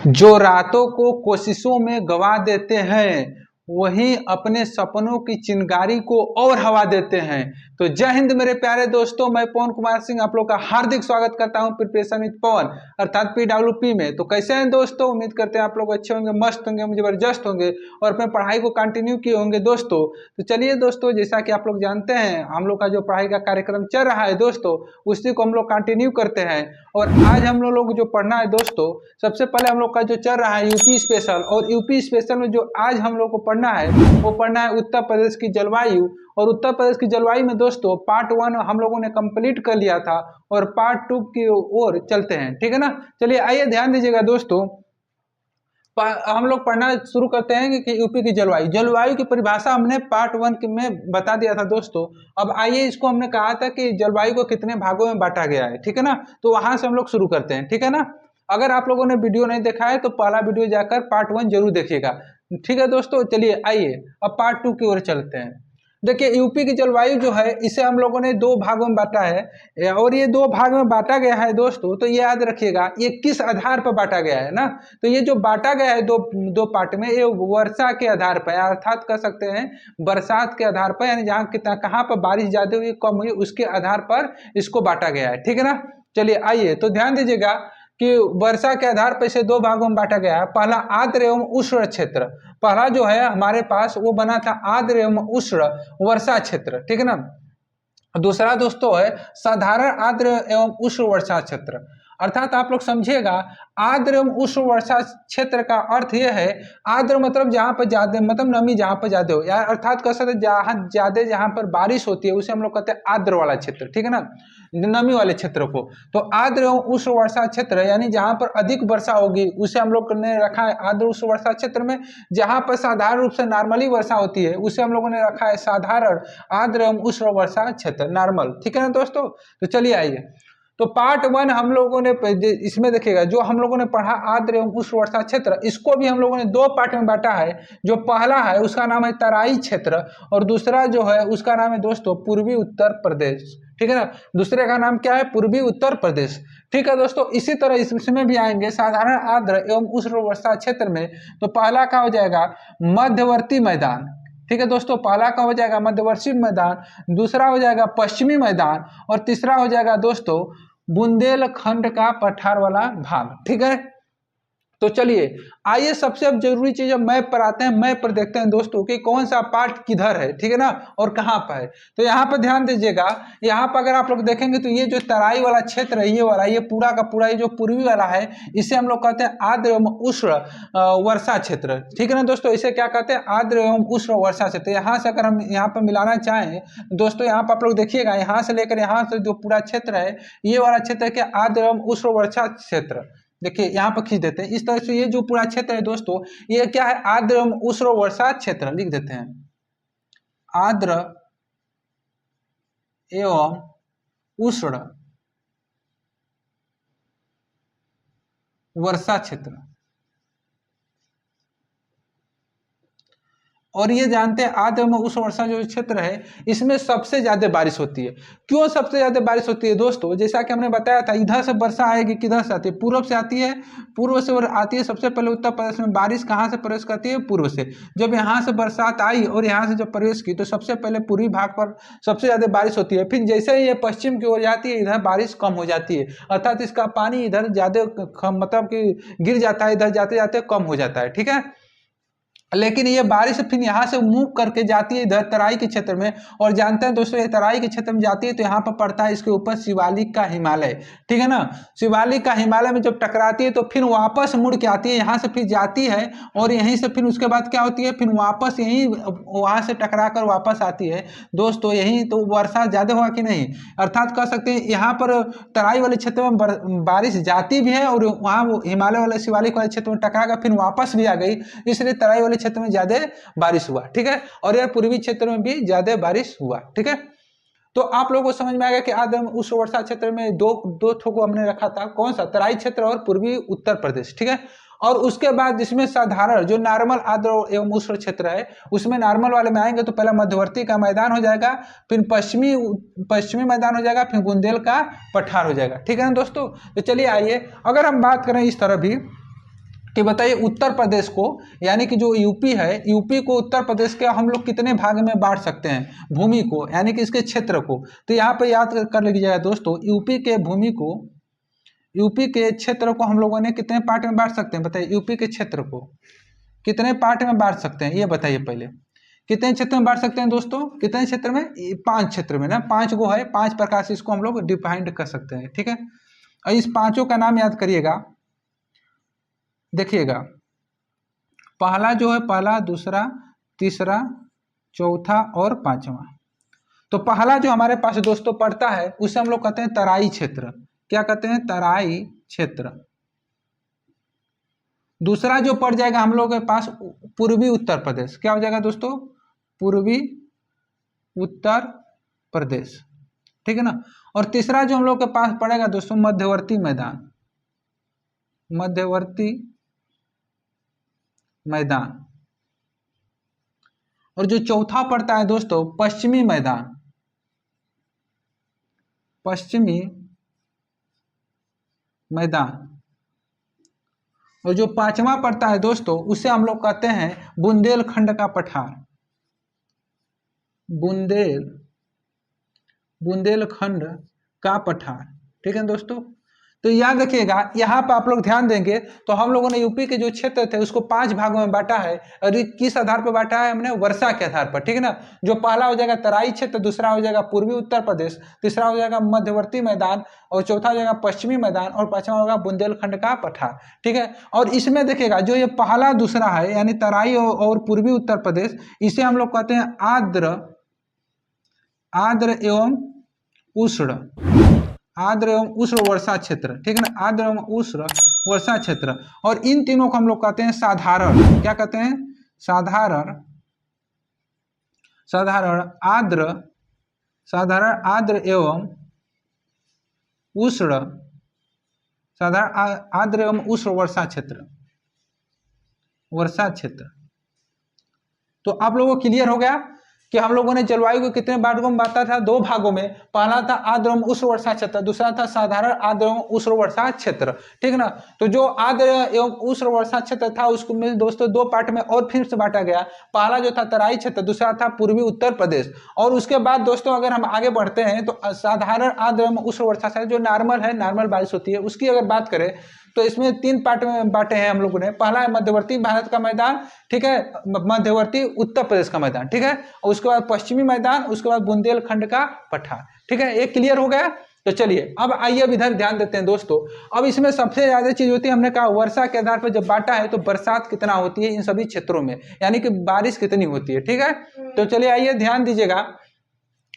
जो रातों को कोशिशों में गवा देते हैं वही अपने सपनों की चिंगारी को और हवा देते हैं। तो जय हिंद मेरे प्यारे दोस्तों, मैं पवन कुमार सिंह आप लोग का हार्दिक स्वागत करता हूं प्रिपरेशन विद पवन अर्थात PWP में। तो कैसे हैं दोस्तों, उम्मीद करते हैं आप लोग अच्छे होंगे, मस्त होंगे, जबरदस्त होंगे और अपने पढ़ाई को कंटिन्यू किए होंगे दोस्तों। तो चलिए दोस्तों, जैसा कि आप लोग जानते हैं हम लोग का जो पढ़ाई का कार्यक्रम चल रहा है दोस्तों, उसी को हम लोग कंटिन्यू करते हैं। और आज हम लोग जो पढ़ना है दोस्तों, सबसे पहले हम लोग का जो चल रहा है यूपी स्पेशल, और यूपी स्पेशल में जो आज हम लोग को पढ़ना है वो पढ़ना है उत्तर प्रदेश की जलवायु। और उत्तर प्रदेश की जलवायु में दोस्तों पार्ट 1 हम लोगों ने कंप्लीट कर लिया था और पार्ट 2 की ओर चलते हैं, ठीक है ना। चलिए आइए ध्यान दीजिएगा दोस्तों, हम लोग पढ़ना शुरू करते हैं कि यूपी की जलवायु की परिभाषा हमने पार्ट 1 में बता दिया था दोस्तों। अब आइए, इसको हमने कहा था कि जलवायु को कितने भागों में बांटा गया है, ठीक है ना। तो वहां से हम लोग शुरू करते हैं, ठीक है ना। अगर आप लोगों ने वीडियो नहीं देखा है तो पहला वीडियो जाकर पार्ट 1 जरूर देखिएगा, ठीक है दोस्तों। चलिए आइए अब पार्ट 2 की ओर चलते हैं। देखिए यूपी की जलवायु जो है इसे हम लोगों ने 2 भागों में बांटा है, और ये 2 भाग में बांटा गया है दोस्तों। तो ये याद रखिएगा ये किस आधार पर बांटा गया है ना। तो ये जो बांटा गया है दो पार्ट में, ये वर्षा के आधार पर अर्थात कह सकते हैं बरसात के आधार पर, यानी जहाँ कितना कहाँ पर बारिश ज्यादा हुई कम हुई उसके आधार पर इसको बांटा गया है, ठीक है ना। चलिए आइए, तो ध्यान दीजिएगा कि वर्षा के आधार पर इसे 2 भागों में बांटा गया है। पहला आर्द्र एवं उष्ण क्षेत्र, पहला जो है हमारे पास वो बना था आर्द्र एवं उष्ण वर्षा क्षेत्र, ठीक है ना। दूसरा दोस्तों है साधारण आर्द्र एवं उष्ण वर्षा क्षेत्र। अर्थात आप लोग समझिएगा, आर्द्र एवं उष्ण वर्षा क्षेत्र का अर्थ यह है, आर्द्र मतलब जहाँ पर ज्यादा, मतलब नमी जहाँ पर ज्यादा हो, या अर्थात कह सकते जहाँ पर बारिश होती है उसे हम लोग कहते हैं आर्द्र वाला क्षेत्र, ठीक है ना, नमी वाले क्षेत्र को। तो आर्द्र एवं उष्ण वर्षा क्षेत्र यानी जहाँ पर अधिक वर्षा होगी उसे हम लोग ने रखा है आर्द्र उष्ण वर्षा क्षेत्र में। जहाँ पर साधारण रूप से नॉर्मली वर्षा होती है उसे हम लोगों ने रखा है साधारण आर्द्र एवं उष्ण वर्षा क्षेत्र, नॉर्मल, ठीक है ना दोस्तों। तो चलिए आइए, तो पार्ट 1 हम लोगों ने इसमें देखिएगा जो हम लोगों ने पढ़ा आर्द्र एवं उष्ण वर्षा क्षेत्र, इसको भी हम लोगों ने 2 पार्ट में बांटा है। जो पहला है उसका नाम है तराई क्षेत्र, और दूसरा जो है उसका नाम है दोस्तों पूर्वी उत्तर प्रदेश, ठीक है ना। दूसरे का नाम क्या है, पूर्वी उत्तर प्रदेश, ठीक है दोस्तों। इसी तरह इसमें भी आएंगे साधारण आर्द्र एवं उष्ण वर्षा क्षेत्र में। तो पहला का हो जाएगा मध्यवर्ती मैदान, ठीक है दोस्तों, पहला का हो जाएगा मध्यवर्ती मैदान, दूसरा हो जाएगा पश्चिमी मैदान, और तीसरा हो जाएगा दोस्तों बुंदेलखंड का पठार वाला भाग, ठीक है। तो चलिए आइए, सबसे अब जरूरी चीज है मैप पर आते हैं। मैप पर देखते हैं दोस्तों कि कौन सा पार्ट किधर है, ठीक है ना, और कहाँ पर है। तो यहाँ पर ध्यान दीजिएगा, यहाँ पर अगर आप लोग देखेंगे तो ये जो तराई वाला क्षेत्र है, ये वाला, ये पूरा का पूरा, ये जो पूर्वी वाला है इसे हम लोग कहते हैं आर्द्र एवं उष्ण वर्षा क्षेत्र, ठीक है ना दोस्तों। इसे क्या कहते हैं, आर्द्र एवं उष्ण वर्षा क्षेत्र। यहाँ से अगर हम यहाँ पर मिलाना चाहें दोस्तों, यहाँ पर आप लोग देखिएगा, यहाँ से लेकर यहाँ से जो पूरा क्षेत्र है ये वाला क्षेत्र है क्या, आर्द्र एवं उष्ण वर्षा क्षेत्र। देखिए यहाँ पर खींच देते हैं इस तरह से, ये जो पूरा क्षेत्र है दोस्तों ये क्या है, आर्द्र एवं उष्ण वर्षा क्षेत्र लिख देते हैं, आर्द्र एवं उष्ण वर्षा क्षेत्र। और ये जानते हैं आर्द्र एवं उष्ण वर्षा जो क्षेत्र है इसमें सबसे ज्यादा बारिश होती है। क्यों सबसे ज्यादा बारिश होती है दोस्तों, जैसा कि हमने बताया था, इधर से वर्षा आएगी, किधर से आती है, पूर्व से आती है, पूर्व से आती है। सबसे पहले उत्तर प्रदेश में बारिश कहाँ से प्रवेश करती है, पूर्व से। जब यहाँ से बरसात आई और यहाँ से जब प्रवेश की तो सबसे पहले पूर्वी भाग पर सबसे ज्यादा बारिश होती है। फिर जैसे ही ये पश्चिम की ओर जाती है इधर बारिश कम हो जाती है, अर्थात इसका पानी इधर ज्यादा मतलब कि गिर जाता है, इधर जाते जाते कम हो जाता है, ठीक है। लेकिन ये बारिश फिर यहाँ से मूव करके जाती है इधर तराई के क्षेत्र में, और जानते हैं दोस्तों ये तराई के क्षेत्र में जाती है तो यहाँ पर पड़ता है इसके ऊपर शिवालिक का हिमालय, ठीक है ना। शिवालिक का हिमालय में जब टकराती है तो फिर वापस मुड़ के आती है, यहाँ से फिर जाती है और यहीं से फिर उसके बाद क्या होती है, फिर वापस यहीं वहाँ से टकरा कर वापस आती है दोस्तों। यहीं तो वर्षा ज्यादा हुआ कि नहीं, अर्थात कह सकते हैं यहाँ पर तराई वाले क्षेत्र में बारिश जाती भी है और वहाँ वो हिमालय वाले शिवालिक वाले क्षेत्र में टकरा कर फिर वापस भी आ गई, इसलिए तराई वाले क्षेत्र में ज्यादा बारिश हुआ, ठीक है। और यार पूर्वी क्षेत्र में भी ज्यादा बारिश हुआ, ठीक है। तो आप लोगों को समझ में आएगा कि आर्द्र उस वर्षा क्षेत्र में दो ठो को हमने रखा था, कौन सा, तराई क्षेत्र और पूर्वी उत्तर प्रदेश, ठीक है। और उसके बाद जिसमें साधारण जो नॉर्मल आर्द्र एवं उष्ण क्षेत्र है उसमें नॉर्मल वाले में आएंगे तो पहला मध्यवर्ती का मैदान हो जाएगा, फिर पश्चिमी मैदान हो जाएगा, फिर बुंदेल का पठार हो जाएगा, ठीक है ना दोस्तों। तो चलिए आइए, अगर हम बात करें इस तरह भी कि बताइए उत्तर प्रदेश को, यानी कि जो यूपी है, यूपी को उत्तर प्रदेश के हम लोग कितने भाग में बांट सकते हैं भूमि को, यानी कि इसके क्षेत्र को। तो यहाँ पे याद कर लीजिएगा दोस्तों, यूपी के भूमि को, यूपी के क्षेत्र को हम लोगों ने कितने पार्ट में बांट सकते हैं, बताइए यूपी के क्षेत्र को कितने पार्ट में बांट सकते हैं, ये बताइए पहले। कितने क्षेत्र में बांट सकते हैं दोस्तों, कितने क्षेत्र में, 5 क्षेत्र में ना, 5 गो है, 5 प्रकार से इसको हम लोग डिफाइंड कर सकते हैं, ठीक है। और इस पांचों का नाम याद करिएगा, देखिएगा, पहला जो है, पहला, दूसरा, तीसरा, चौथा और पांचवा। तो पहला जो हमारे पास दोस्तों पड़ता है उसे हम लोग कहते हैं तराई क्षेत्र। क्या कहते हैं, तराई क्षेत्र। दूसरा जो पड़ जाएगा हम लोग के पास पूर्वी उत्तर प्रदेश। क्या हो जाएगा दोस्तों, पूर्वी उत्तर प्रदेश, ठीक है ना। और तीसरा जो हम लोग के पास पड़ेगा दोस्तों मध्यवर्ती मैदान, मध्यवर्ती मैदान। और जो चौथा पड़ता है दोस्तों पश्चिमी मैदान, पश्चिमी मैदान। और जो पांचवा पड़ता है दोस्तों उसे हम लोग कहते हैं बुंदेलखंड का पठार, बुंदेलखंड का पठार, ठीक है दोस्तों। तो याद रखिएगा, यहाँ पर आप लोग ध्यान देंगे तो हम लोगों ने यूपी के जो क्षेत्र थे उसको 5 भागों में बांटा है। और किस आधार पर बांटा है हमने, वर्षा के आधार पर, ठीक है ना। जो पहला हो जाएगा तराई क्षेत्र, दूसरा हो जाएगा पूर्वी उत्तर प्रदेश, तीसरा हो जाएगा मध्यवर्ती मैदान, और चौथा हो जाएगा पश्चिमी मैदान, और पांचवा होगा बुंदेलखंड का पठार, ठीक है। और इसमें देखिएगा जो ये पहला दूसरा है यानी तराई और पूर्वी उत्तर प्रदेश, इसे हम लोग कहते हैं आर्द्र एवं उष्ण, आर्द्र एवं उष्ण वर्षा क्षेत्र, ठीक है ना, आर्द्र एवं उष्ण वर्षा क्षेत्र। और इन तीनों को हम लोग कहते हैं साधारण, क्या कहते हैं, साधारण आर्द्र एवं उष्ण, साधारण आर्द्र एवं उष्ण वर्षा क्षेत्र, वर्षा क्षेत्र। तो आप लोगों को क्लियर हो गया कि हम लोगों ने जलवायु को कितने भागों में बांटा था, 2 भागों में। पहला था आर्द्र एवं उष्ण वर्षा क्षेत्र, दूसरा था साधारण आर्द्र एवं उष्ण वर्षा क्षेत्र, ठीक है ना। तो जो आर्द्र एवं उष्ण वर्षा क्षेत्र था उसको में दोस्तों 2 पार्ट में और फिर से बांटा गया। पहला जो था तराई क्षेत्र, दूसरा था पूर्वी उत्तर प्रदेश। और उसके बाद दोस्तों अगर हम आगे बढ़ते हैं तो साधारण आर्द्र एवं उष्ण वर्षा क्षेत्र जो नॉर्मल है, नॉर्मल बारिश होती है, उसकी अगर बात करें तो इसमें 3 पार्ट में बांटे हैं हम लोगों ने। पहला है मध्यवर्ती भारत का मैदान, ठीक है, मध्यवर्ती उत्तर प्रदेश का मैदान, ठीक है, और उसके बाद पश्चिमी मैदान, उसके बाद बुंदेलखंड का पठार, ठीक है। ये क्लियर हो गया। तो चलिए अब आइए अब इधर ध्यान देते हैं दोस्तों। अब इसमें सबसे ज्यादा चीज होती है, हमने कहा वर्षा के आधार पर जब बांटा है तो बरसात कितना होती है इन सभी क्षेत्रों में, यानी कि बारिश कितनी होती है, ठीक है। तो चलिए आइए ध्यान दीजिएगा,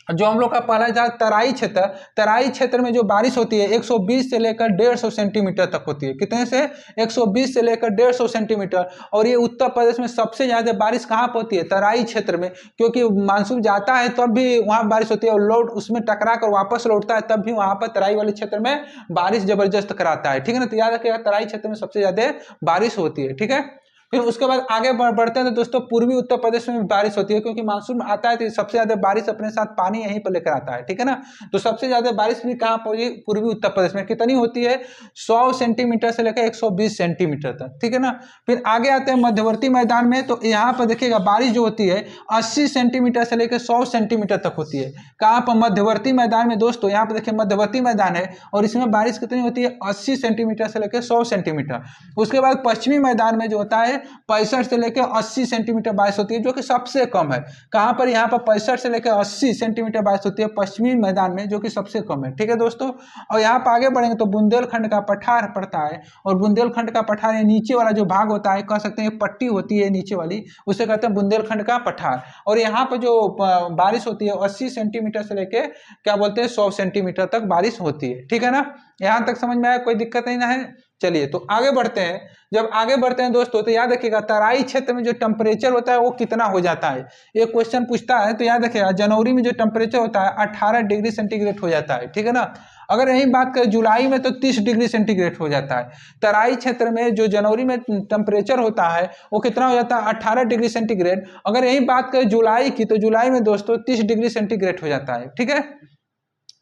जो हम लोग का पहला था तराई क्षेत्र, तराई क्षेत्र में जो बारिश होती है 120 से लेकर 150 सेंटीमीटर तक होती है। कितने से, 120 से लेकर 150 सेंटीमीटर। और ये उत्तर प्रदेश में सबसे ज्यादा बारिश कहाँ पर होती है, तराई क्षेत्र में, क्योंकि मानसून जाता है तब भी वहाँ बारिश होती है, और लौट उसमें टकरा कर वापस लौटता है तब भी वहाँ पर तराई वाले क्षेत्र में बारिश जबरदस्त कराता है, ठीक है ना। तो याद रखिएगा तराई क्षेत्र में सबसे ज्यादा बारिश होती है, ठीक है। फिर उसके बाद आगे बढ़ते हैं तो दोस्तों पूर्वी उत्तर प्रदेश में बारिश होती है, क्योंकि मानसून आता है तो सबसे ज्यादा बारिश अपने साथ पानी यहीं पर लेकर आता है, ठीक है ना। तो सबसे ज्यादा बारिश भी कहाँ पर होगी, पूर्वी उत्तर प्रदेश में। कितनी होती है, 100 सेंटीमीटर से लेकर 120 सेंटीमीटर तक, ठीक है ना। फिर आगे आते हैं मध्यवर्ती मैदान में, तो यहाँ पर देखिएगा बारिश जो होती है 80 सेंटीमीटर से लेकर 100 सेंटीमीटर तक होती है। कहाँ पर, मध्यवर्ती मैदान में दोस्तों। यहाँ पर देखिए मध्यवर्ती मैदान है और इसमें बारिश कितनी होती है, 80 सेंटीमीटर से लेकर 100 सेंटीमीटर। उसके बाद पश्चिमी मैदान में जो होता है 65 से लेकर 80 सेंटीमीटर बारिश होती है, जो कि सबसे कम है। कहां पर, यहाँ पर 65 से लेकर 80 सेंटीमीटर बारिश होती है पश्चिमी मैदान में, जो कि सबसे कम है, ठीक है दोस्तों। और यहाँ पर आगे बढ़ेंगे तो बुंदेलखंड का पठार पड़ता है, और बुंदेलखंड का पठार ये नीचे वाला जो भाग होता है, कह सकते हैं पट्टी होती है नीचे वाली, उसे कहते हैं बुंदेलखंड का पठार। और यहाँ पर जो बारिश होती है 80 सेंटीमीटर से लेकर क्या बोलते हैं 100 सेंटीमीटर तक बारिश होती है, ठीक है ना। यहाँ तक समझ में आया, कोई दिक्कत नहीं ना है। चलिए तो आगे बढ़ते हैं। जब आगे बढ़ते हैं दोस्तों तो याद रखिएगा तराई क्षेत्र में जो टेम्परेचर होता है वो कितना हो जाता है। एक क्वेश्चन पूछता है तो याद रखिएगा जनवरी में जो टेम्परेचर होता है 18 डिग्री सेंटीग्रेड हो जाता है, ठीक है ना। अगर यही बात करें जुलाई में तो 30 डिग्री सेंटीग्रेड हो जाता है। तराई क्षेत्र में जो जनवरी में टेम्परेचर होता है वो कितना हो जाता है 18 डिग्री सेंटीग्रेड। अगर यही बात करें जुलाई की तो जुलाई में दोस्तों 30 डिग्री सेंटीग्रेड हो जाता है, ठीक है।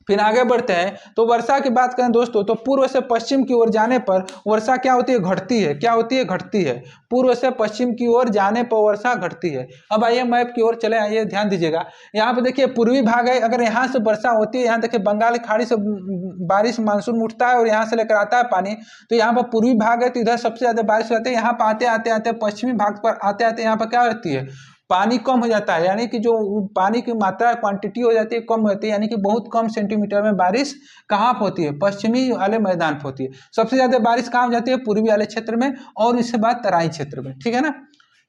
फिर आगे बढ़ते हैं तो वर्षा की बात करें दोस्तों तो पूर्व से पश्चिम की ओर जाने पर वर्षा क्या होती है, घटती है। क्या होती है, घटती है। पूर्व से पश्चिम की ओर जाने पर वर्षा घटती है। अब आइए मैप की ओर चले, आइए ध्यान दीजिएगा। यहाँ पे देखिए पूर्वी भाग है, अगर यहाँ से वर्षा होती है, यहाँ देखिए बंगाल की खाड़ी से बारिश मानसून उठता है और यहाँ से लेकर आता है पानी, तो यहाँ पर पूर्वी भाग है तो इधर सबसे ज्यादा बारिश रहती है। यहाँ पर आते आते आते पश्चिमी भाग पर आते आते यहाँ पर क्या रहती है, पानी कम हो जाता है, यानी कि जो पानी की मात्रा क्वांटिटी हो जाती है कम होती है, यानी कि बहुत कम सेंटीमीटर में बारिश कहाँ पर होती है, पश्चिमी वाले मैदान पर होती है। सबसे ज्यादा बारिश कहाँ हो जाती है, पूर्वी वाले क्षेत्र में, और इसके बाद तराई क्षेत्र में। ठीक है ना।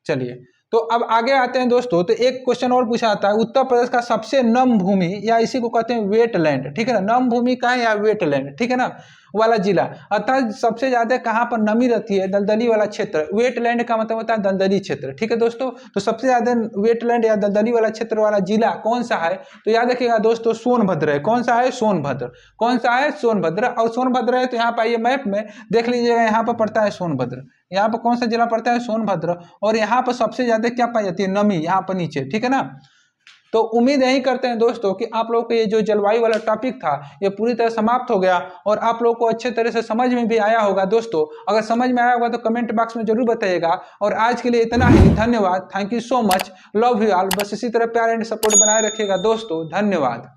चलिए तो अब आगे आते हैं दोस्तों। तो एक क्वेश्चन और पूछा आता है, उत्तर प्रदेश का सबसे नम भूमि या इसी को कहते हैं वेटलैंड, ठीक है ना, नम भूमि का है या वेटलैंड, ठीक है ना, वाला जिला, अर्थात सबसे ज्यादा कहाँ पर नमी रहती है, दलदली वाला क्षेत्र। वेटलैंड का मतलब होता है दलदली क्षेत्र। ठीक है दोस्तों, तो सबसे ज्यादा वेटलैंड या दलदली वाला क्षेत्र वाला जिला कौन सा है, तो याद रखिएगा दोस्तों सोनभद्र है। कौन सा है, सोनभद्र। कौन सा है, सोनभद्र। और सोनभद्र है तो यहाँ पर आइए मैप में देख लीजिएगा, यहाँ पर पड़ता है सोनभद्र। यहाँ पर कौन सा जिला पड़ता है, सोनभद्र। और यहाँ पर सबसे ज्यादा क्या पाई जाती है, नमी, यहाँ पर नीचे। ठीक है ना। तो उम्मीद यही करते हैं दोस्तों कि आप लोगों को ये जो जलवायु वाला टॉपिक था ये पूरी तरह समाप्त हो गया और आप लोगों को अच्छे तरह से समझ में भी आया होगा। दोस्तों अगर समझ में आया होगा तो कमेंट बॉक्स में जरूर बताइएगा। और आज के लिए इतना ही, धन्यवाद, thank you so much, love you all. बस इसी तरह प्यार एंड सपोर्ट बनाए रखिएगा दोस्तों, धन्यवाद।